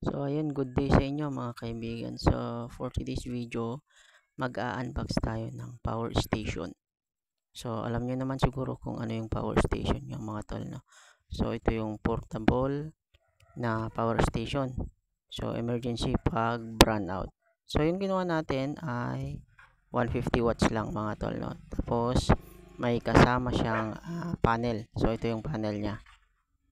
So ayun, good day sa inyo mga kaibigan. So for today's video, mag-a-unbox tayo ng power station. So alam niyo naman siguro kung ano yung power station yung mga tol, no? So ito yung portable na power station. So emergency pag brownout. So yung ginawa natin ay 150 watts lang mga tol, no? Tapos may kasama siyang panel. So ito yung panel niya.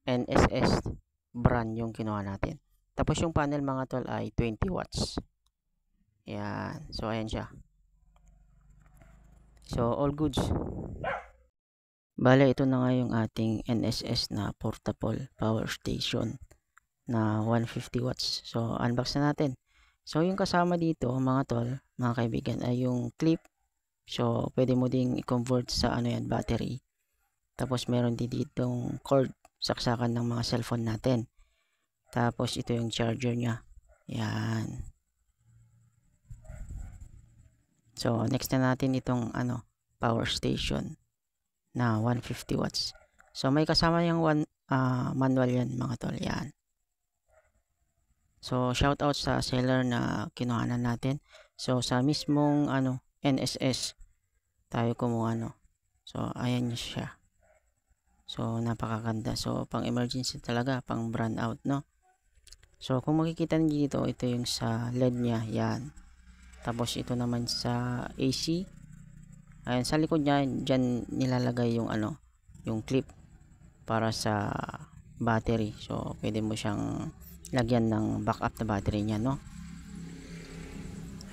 NSS brand yung ginawa natin. Tapos yung panel mga tol ay 20 watts. Yan. So ayan siya. So all goods. Bale ito na nga yung ating NSS na portable power station na 150 watts. So unbox na natin. So yung kasama dito mga tol, mga kaibigan, ay yung clip. So pwede mo ding i-convert sa ano yan, battery. Tapos meron din ditong cord, saksakan ng mga cellphone natin. Tapos ito yung charger niya. Yan. So next na natin itong power station na 150 watts. So may kasama yung manual yan mga tol. Yan. So shout out sa seller na kinuhanan natin. So sa mismong NSS tayo kumuha, no. So ayan siya. So napakaganda. So pang emergency talaga, pang brand out, no. So kung makikita niyo dito, ito yung sa LED niya, yan. Tapos ito naman sa AC. Ayan, sa likod niya, dyan nilalagay yung yung clip para sa battery. So pwede mo siyang lagyan ng backup na battery niya, no.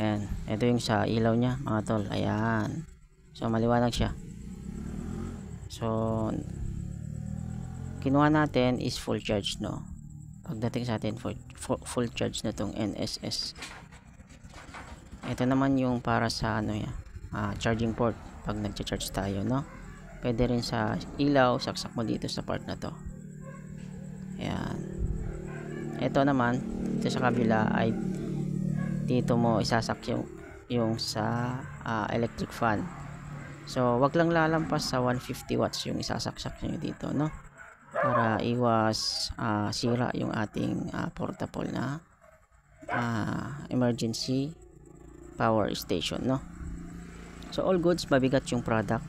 Ayan, ito yung sa ilaw niya mga tol. Ayan. So maliwanag siya. So kinuha natin is full charge, no. Pagdating sa atin full charge na tong NSS. Ito naman yung para sa charging port pag nagcha-charge tayo, no. Pwede rin sa ilaw, saksak mo dito sa part na to. Ayan. Ito naman dito sa kabila ay dito mo isasak yung sa electric fan. So wag lang lalampas sa 150 watts yung isasaksak nyo dito, no, para iwas sira yung ating portable na emergency power station, no. So all goods, mabigat yung product.